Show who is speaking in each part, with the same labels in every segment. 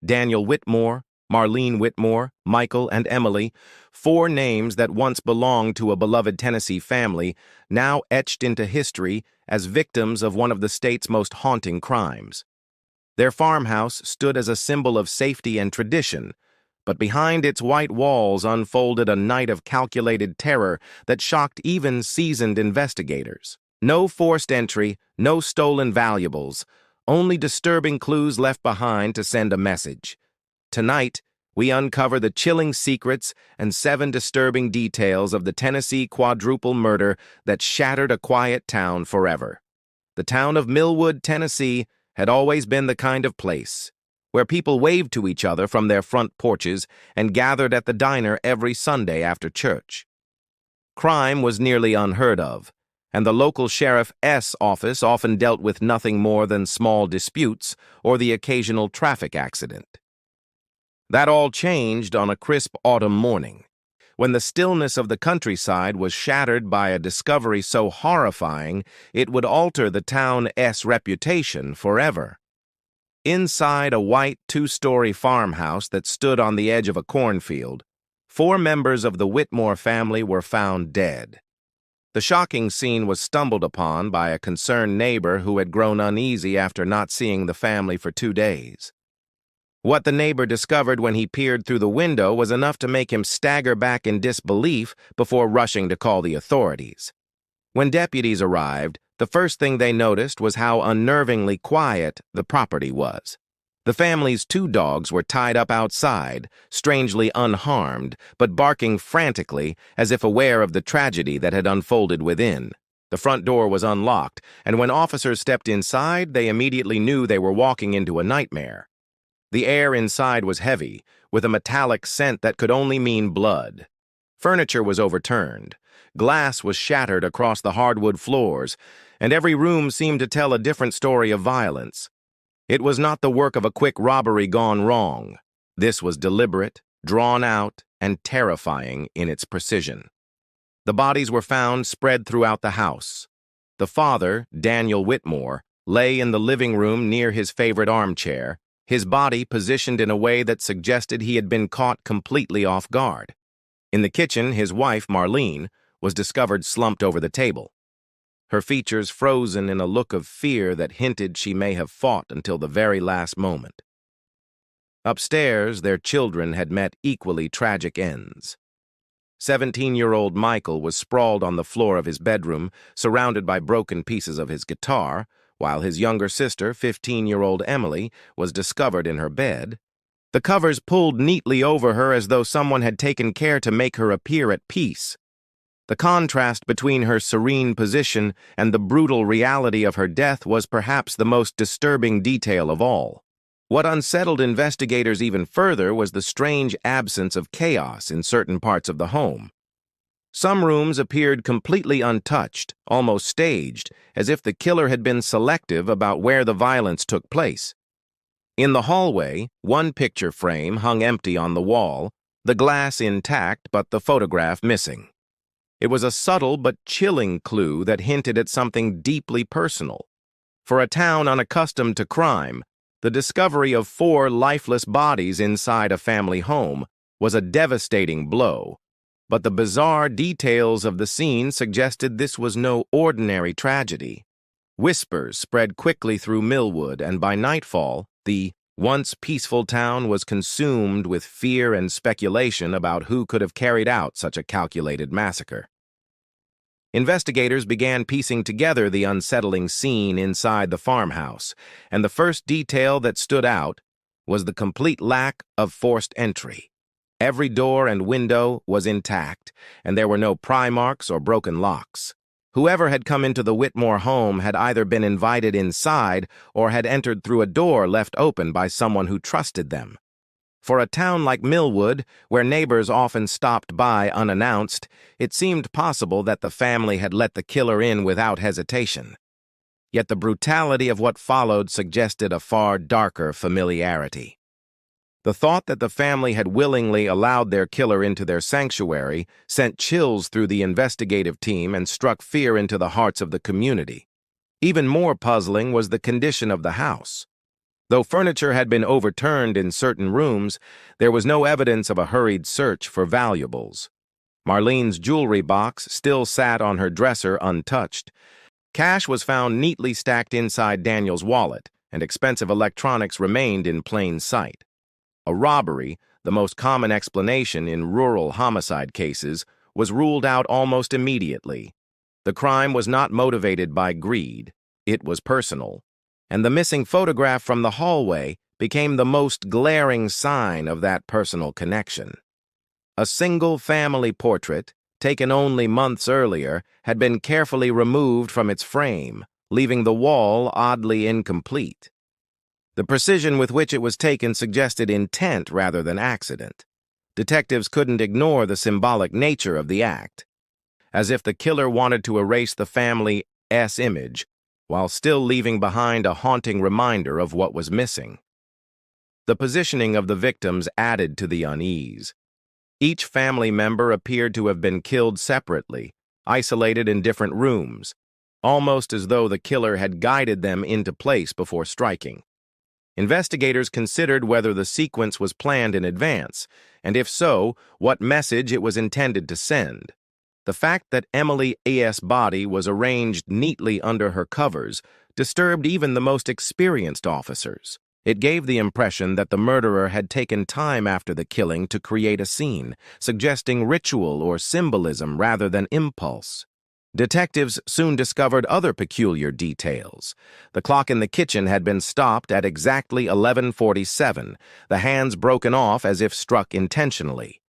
Speaker 1: Daniel Whitmore, Marlene Whitmore, Michael, and Emily, four names that once belonged to a beloved Tennessee family, now etched into history as victims of one of the state's most haunting crimes. Their farmhouse stood as a symbol of safety and tradition, but behind its white walls unfolded a night of calculated terror that shocked even seasoned investigators. No forced entry, no stolen valuables, only disturbing clues left behind to send a message. Tonight, we uncover the chilling secrets and 7 disturbing details of the Tennessee Quadruple murder that shattered a quiet town forever. The town of Millwood, Tennessee, had always been the kind of place where people waved to each other from their front porches and gathered at the diner every Sunday after church. Crime was nearly unheard of, and the local sheriff's office often dealt with nothing more than small disputes or the occasional traffic accident. That all changed on a crisp autumn morning, when the stillness of the countryside was shattered by a discovery so horrifying it would alter the town's reputation forever. Inside a white 2-story farmhouse that stood on the edge of a cornfield, 4 members of the Whitmore family were found dead. The shocking scene was stumbled upon by a concerned neighbor who had grown uneasy after not seeing the family for 2 days. What the neighbor discovered when he peered through the window was enough to make him stagger back in disbelief before rushing to call the authorities. When deputies arrived, the first thing they noticed was how unnervingly quiet the property was. The family's 2 dogs were tied up outside, strangely unharmed, but barking frantically as if aware of the tragedy that had unfolded within. The front door was unlocked, and when officers stepped inside, they immediately knew they were walking into a nightmare. The air inside was heavy, with a metallic scent that could only mean blood. Furniture was overturned. Glass was shattered across the hardwood floors, and every room seemed to tell a different story of violence. It was not the work of a quick robbery gone wrong. This was deliberate, drawn out, and terrifying in its precision. The bodies were found spread throughout the house. The father, Daniel Whitmore, lay in the living room near his favorite armchair, his body positioned in a way that suggested he had been caught completely off guard. In the kitchen, his wife, Marlene, was discovered slumped over the table, her features frozen in a look of fear that hinted she may have fought until the very last moment. Upstairs, their children had met equally tragic ends. 17-year-old Michael was sprawled on the floor of his bedroom, surrounded by broken pieces of his guitar, while his younger sister, 15-year-old Emily, was discovered in her bed, the covers pulled neatly over her as though someone had taken care to make her appear at peace. The contrast between her serene position and the brutal reality of her death was perhaps the most disturbing detail of all. What unsettled investigators even further was the strange absence of chaos in certain parts of the home. Some rooms appeared completely untouched, almost staged, as if the killer had been selective about where the violence took place. In the hallway, one picture frame hung empty on the wall, the glass intact but the photograph missing. It was a subtle but chilling clue that hinted at something deeply personal. For a town unaccustomed to crime, the discovery of 4 lifeless bodies inside a family home was a devastating blow, but the bizarre details of the scene suggested this was no ordinary tragedy. Whispers spread quickly through Millwood, and by nightfall, the once peaceful town was consumed with fear and speculation about who could have carried out such a calculated massacre. Investigators began piecing together the unsettling scene inside the farmhouse, and the first detail that stood out was the complete lack of forced entry. Every door and window was intact, and there were no pry marks or broken locks. Whoever had come into the Whitmore home had either been invited inside or had entered through a door left open by someone who trusted them. For a town like Millwood, where neighbors often stopped by unannounced, it seemed possible that the family had let the killer in without hesitation. Yet the brutality of what followed suggested a far darker familiarity. The thought that the family had willingly allowed their killer into their sanctuary sent chills through the investigative team and struck fear into the hearts of the community. Even more puzzling was the condition of the house. Though furniture had been overturned in certain rooms, there was no evidence of a hurried search for valuables. Marlene's jewelry box still sat on her dresser untouched. Cash was found neatly stacked inside Daniel's wallet, and expensive electronics remained in plain sight. A robbery, the most common explanation in rural homicide cases, was ruled out almost immediately. The crime was not motivated by greed, it was personal, and the missing photograph from the hallway became the most glaring sign of that personal connection. A single family portrait, taken only months earlier, had been carefully removed from its frame, leaving the wall oddly incomplete. The precision with which it was taken suggested intent rather than accident. Detectives couldn't ignore the symbolic nature of the act, as if the killer wanted to erase the family's image while still leaving behind a haunting reminder of what was missing. The positioning of the victims added to the unease. Each family member appeared to have been killed separately, isolated in different rooms, almost as though the killer had guided them into place before striking. Investigators considered whether the sequence was planned in advance, and if so, what message it was intended to send. The fact that Emily's body was arranged neatly under her covers disturbed even the most experienced officers. It gave the impression that the murderer had taken time after the killing to create a scene, suggesting ritual or symbolism rather than impulse. Detectives soon discovered other peculiar details. The clock in the kitchen had been stopped at exactly 11:47, the hands broken off as if struck intentionally.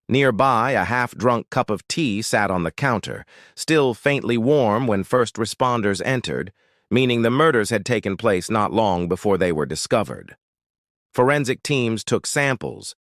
Speaker 1: Nearby, a half-drunk cup of tea sat on the counter, still faintly warm when first responders entered, meaning the murders had taken place not long before they were discovered. Forensic teams took samples,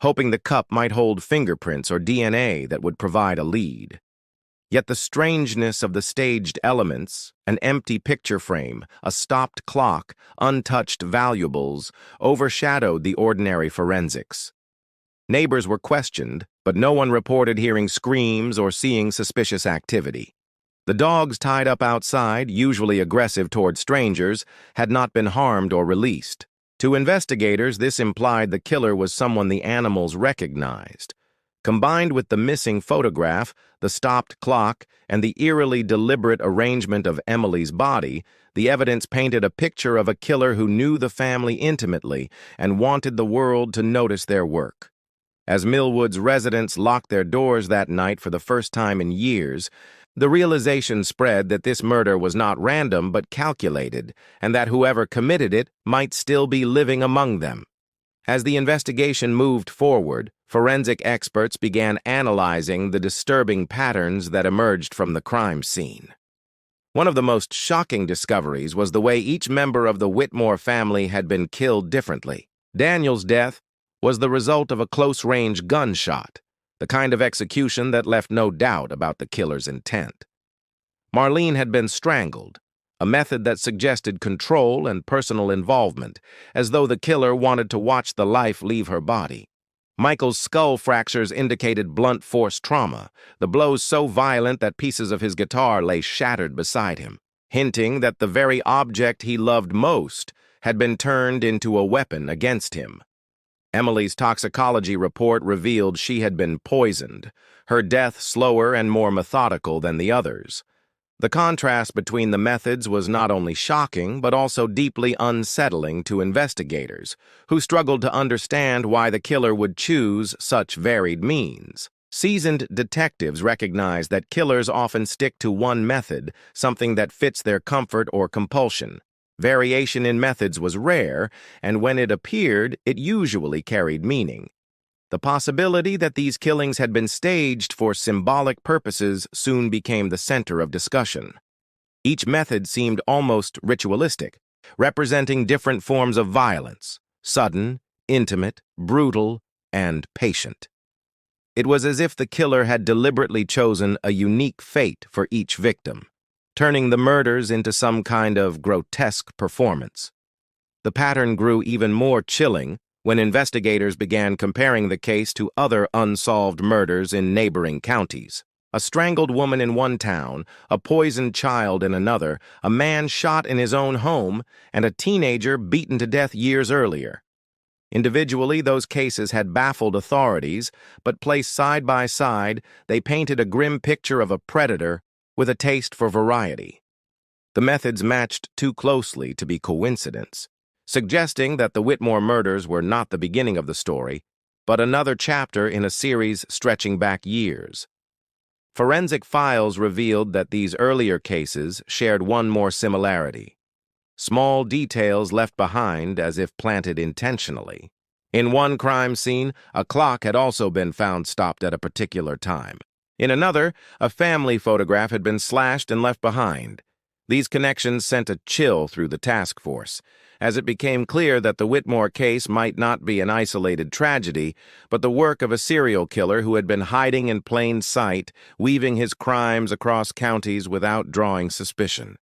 Speaker 1: hoping the cup might hold fingerprints or DNA that would provide a lead. Yet the strangeness of the staged elements, an empty picture frame, a stopped clock, untouched valuables, overshadowed the ordinary forensics. Neighbors were questioned, but no one reported hearing screams or seeing suspicious activity. The dogs tied up outside, usually aggressive toward strangers, had not been harmed or released. To investigators, this implied the killer was someone the animals recognized. Combined with the missing photograph, the stopped clock, and the eerily deliberate arrangement of Emily's body, the evidence painted a picture of a killer who knew the family intimately and wanted the world to notice their work. As Millwood's residents locked their doors that night for the first time in years, the realization spread that this murder was not random but calculated, and that whoever committed it might still be living among them. As the investigation moved forward, forensic experts began analyzing the disturbing patterns that emerged from the crime scene. One of the most shocking discoveries was the way each member of the Whitmore family had been killed differently. Daniel's death was the result of a close-range gunshot, the kind of execution that left no doubt about the killer's intent. Marlene had been strangled, a method that suggested control and personal involvement, as though the killer wanted to watch the life leave her body. Michael's skull fractures indicated blunt force trauma, the blows so violent that pieces of his guitar lay shattered beside him, hinting that the very object he loved most had been turned into a weapon against him. Emily's toxicology report revealed she had been poisoned, her death slower and more methodical than the others. The contrast between the methods was not only shocking, but also deeply unsettling to investigators, who struggled to understand why the killer would choose such varied means. Seasoned detectives recognize that killers often stick to one method, something that fits their comfort or compulsion. Variation in methods was rare, and when it appeared, it usually carried meaning. The possibility that these killings had been staged for symbolic purposes soon became the center of discussion. Each method seemed almost ritualistic, representing different forms of violence: sudden, intimate, brutal, and patient. It was as if the killer had deliberately chosen a unique fate for each victim, turning the murders into some kind of grotesque performance. The pattern grew even more chilling when investigators began comparing the case to other unsolved murders in neighboring counties. A strangled woman in one town, a poisoned child in another, a man shot in his own home, and a teenager beaten to death years earlier. Individually, those cases had baffled authorities, but placed side by side, they painted a grim picture of a predator with a taste for variety. The methods matched too closely to be coincidence, suggesting that the Whitmore murders were not the beginning of the story, but another chapter in a series stretching back years. Forensic files revealed that these earlier cases shared one more similarity: small details left behind as if planted intentionally. In one crime scene, a clock had also been found stopped at a particular time. In another, a family photograph had been slashed and left behind. These connections sent a chill through the task force, as it became clear that the Whitmore case might not be an isolated tragedy, but the work of a serial killer who had been hiding in plain sight, weaving his crimes across counties without drawing suspicion.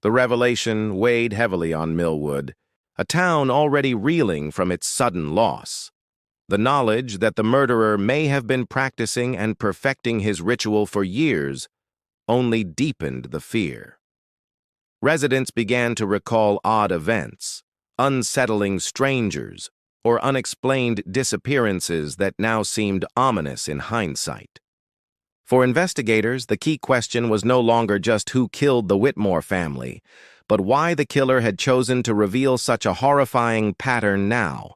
Speaker 1: The revelation weighed heavily on Millwood, a town already reeling from its sudden loss. The knowledge that the murderer may have been practicing and perfecting his ritual for years only deepened the fear. Residents began to recall odd events, unsettling strangers, or unexplained disappearances that now seemed ominous in hindsight. For investigators, the key question was no longer just who killed the Whitmore family, but why the killer had chosen to reveal such a horrifying pattern now.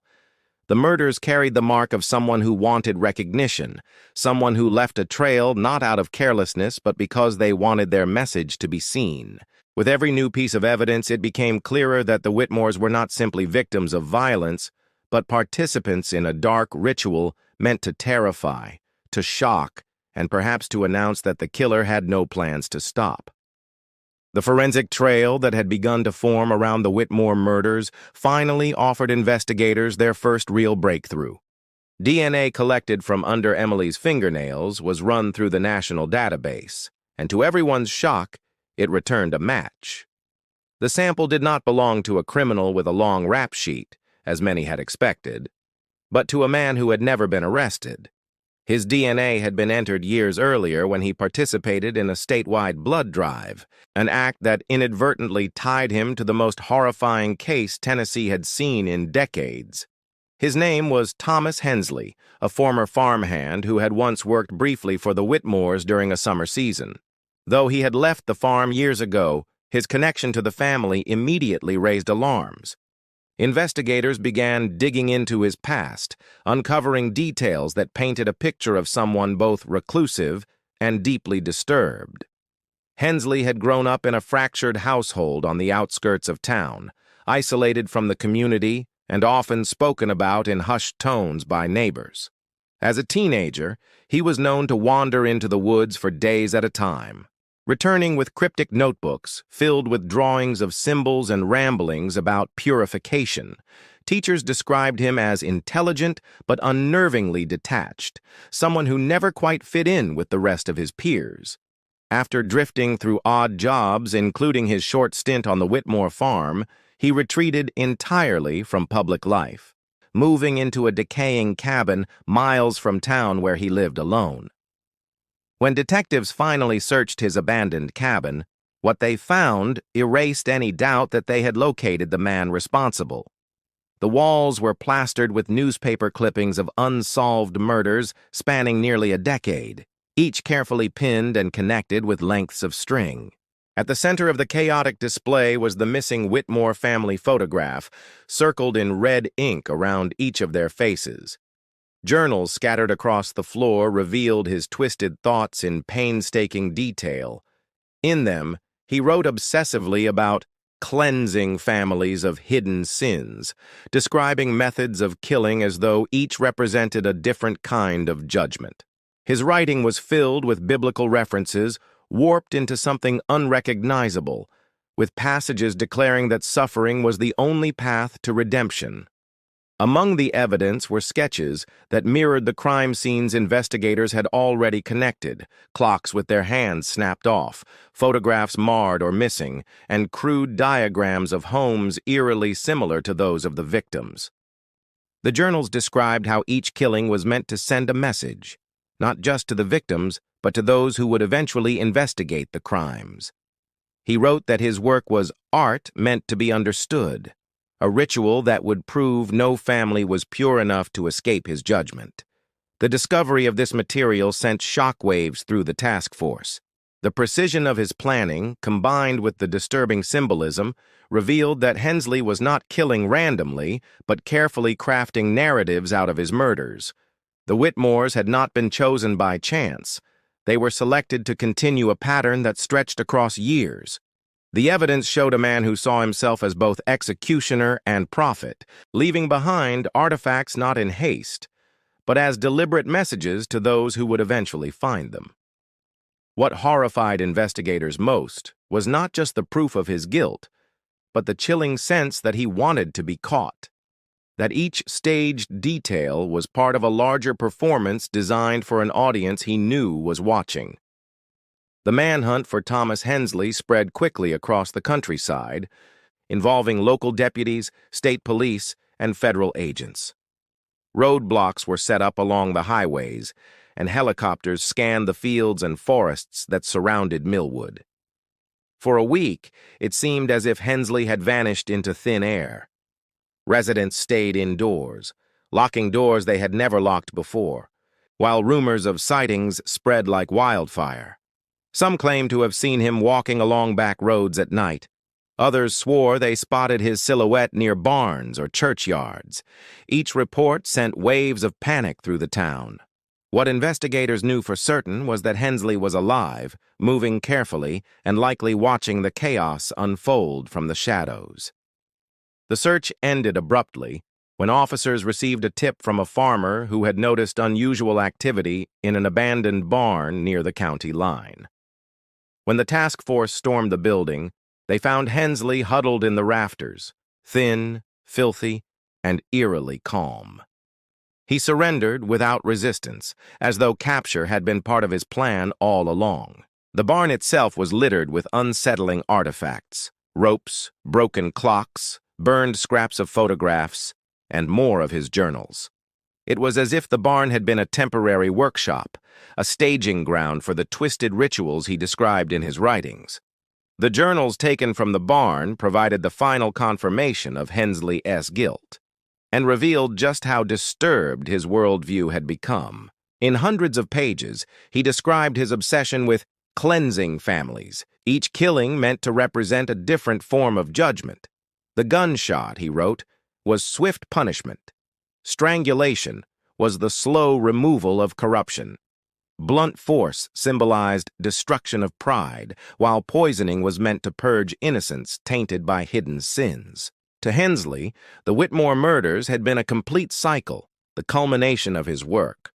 Speaker 1: The murders carried the mark of someone who wanted recognition, someone who left a trail not out of carelessness but because they wanted their message to be seen. With every new piece of evidence, it became clearer that the Whitmores were not simply victims of violence, but participants in a dark ritual meant to terrify, to shock, and perhaps to announce that the killer had no plans to stop. The forensic trail that had begun to form around the Whitmore murders finally offered investigators their first real breakthrough. DNA collected from under Emily's fingernails was run through the national database, and to everyone's shock, it returned a match. The sample did not belong to a criminal with a long rap sheet, as many had expected, but to a man who had never been arrested. His DNA had been entered years earlier when he participated in a statewide blood drive, an act that inadvertently tied him to the most horrifying case Tennessee had seen in decades. His name was Thomas Hensley, a former farmhand who had once worked briefly for the Whitmores during a summer season. Though he had left the farm years ago, his connection to the family immediately raised alarms. Investigators began digging into his past, uncovering details that painted a picture of someone both reclusive and deeply disturbed. Hensley had grown up in a fractured household on the outskirts of town, isolated from the community and often spoken about in hushed tones by neighbors. As a teenager, he was known to wander into the woods for days at a time, returning with cryptic notebooks filled with drawings of symbols and ramblings about purification. Teachers described him as intelligent but unnervingly detached, someone who never quite fit in with the rest of his peers. After drifting through odd jobs, including his short stint on the Whitmore farm, he retreated entirely from public life, moving into a decaying cabin miles from town where he lived alone. When detectives finally searched his abandoned cabin, what they found erased any doubt that they had located the man responsible. The walls were plastered with newspaper clippings of unsolved murders spanning nearly a decade, each carefully pinned and connected with lengths of string. At the center of the chaotic display was the missing Whitmore family photograph, circled in red ink around each of their faces. Journals scattered across the floor revealed his twisted thoughts in painstaking detail. In them, he wrote obsessively about cleansing families of hidden sins, describing methods of killing as though each represented a different kind of judgment. His writing was filled with biblical references, warped into something unrecognizable, with passages declaring that suffering was the only path to redemption. Among the evidence were sketches that mirrored the crime scenes investigators had already connected, clocks with their hands snapped off, photographs marred or missing, and crude diagrams of homes eerily similar to those of the victims. The journals described how each killing was meant to send a message, not just to the victims, but to those who would eventually investigate the crimes. He wrote that his work was art meant to be understood, a ritual that would prove no family was pure enough to escape his judgment. The discovery of this material sent shockwaves through the task force. The precision of his planning, combined with the disturbing symbolism, revealed that Hensley was not killing randomly, but carefully crafting narratives out of his murders. The Whitmores had not been chosen by chance. They were selected to continue a pattern that stretched across years. The evidence showed a man who saw himself as both executioner and prophet, leaving behind artifacts not in haste, but as deliberate messages to those who would eventually find them. What horrified investigators most was not just the proof of his guilt, but the chilling sense that he wanted to be caught, that each staged detail was part of a larger performance designed for an audience he knew was watching. The manhunt for Thomas Hensley spread quickly across the countryside, involving local deputies, state police, and federal agents. Roadblocks were set up along the highways, and helicopters scanned the fields and forests that surrounded Millwood. For a week, it seemed as if Hensley had vanished into thin air. Residents stayed indoors, locking doors they had never locked before, while rumors of sightings spread like wildfire. Some claimed to have seen him walking along back roads at night. Others swore they spotted his silhouette near barns or churchyards. Each report sent waves of panic through the town. What investigators knew for certain was that Hensley was alive, moving carefully, and likely watching the chaos unfold from the shadows. The search ended abruptly when officers received a tip from a farmer who had noticed unusual activity in an abandoned barn near the county line. When the task force stormed the building, they found Hensley huddled in the rafters, thin, filthy, and eerily calm. He surrendered without resistance, as though capture had been part of his plan all along. The barn itself was littered with unsettling artifacts: ropes, broken clocks, burned scraps of photographs, and more of his journals. It was as if the barn had been a temporary workshop, a staging ground for the twisted rituals he described in his writings. The journals taken from the barn provided the final confirmation of Hensley's guilt, and revealed just how disturbed his worldview had become. In hundreds of pages, he described his obsession with cleansing families, each killing meant to represent a different form of judgment. The gunshot, he wrote, was swift punishment. Strangulation was the slow removal of corruption. Blunt force symbolized destruction of pride, while poisoning was meant to purge innocence tainted by hidden sins. To Hensley, the Whitmore murders had been a complete cycle, the culmination of his work.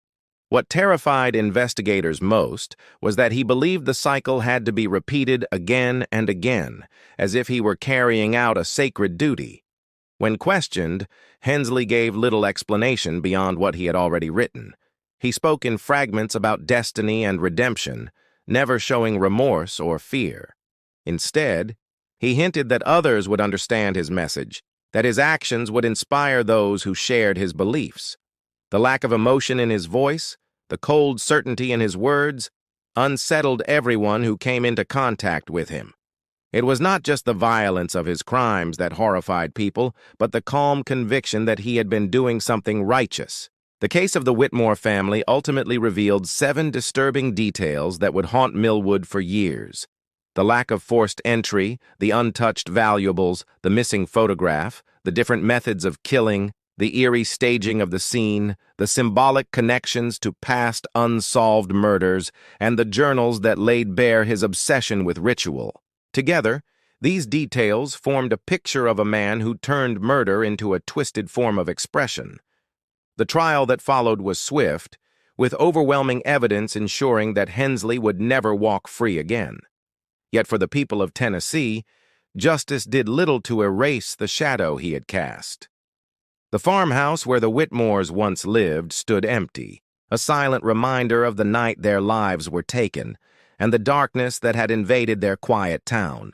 Speaker 1: What terrified investigators most was that he believed the cycle had to be repeated again and again, as if he were carrying out a sacred duty. When questioned, Hensley gave little explanation beyond what he had already written. He spoke in fragments about destiny and redemption, never showing remorse or fear. Instead, he hinted that others would understand his message, that his actions would inspire those who shared his beliefs. The lack of emotion in his voice, the cold certainty in his words, unsettled everyone who came into contact with him. It was not just the violence of his crimes that horrified people, but the calm conviction that he had been doing something righteous. The case of the Whitmore family ultimately revealed 7 disturbing details that would haunt Millwood for years. The lack of forced entry, the untouched valuables, the missing photograph, the different methods of killing, the eerie staging of the scene, the symbolic connections to past unsolved murders, and the journals that laid bare his obsession with ritual. Together, these details formed a picture of a man who turned murder into a twisted form of expression. The trial that followed was swift, with overwhelming evidence ensuring that Hensley would never walk free again. Yet for the people of Tennessee, justice did little to erase the shadow he had cast. The farmhouse where the Whitmores once lived stood empty, a silent reminder of the night their lives were taken, and the darkness that had invaded their quiet town.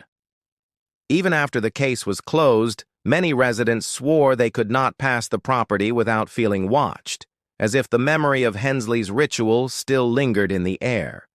Speaker 1: Even after the case was closed, many residents swore they could not pass the property without feeling watched, as if the memory of Hensley's ritual still lingered in the air.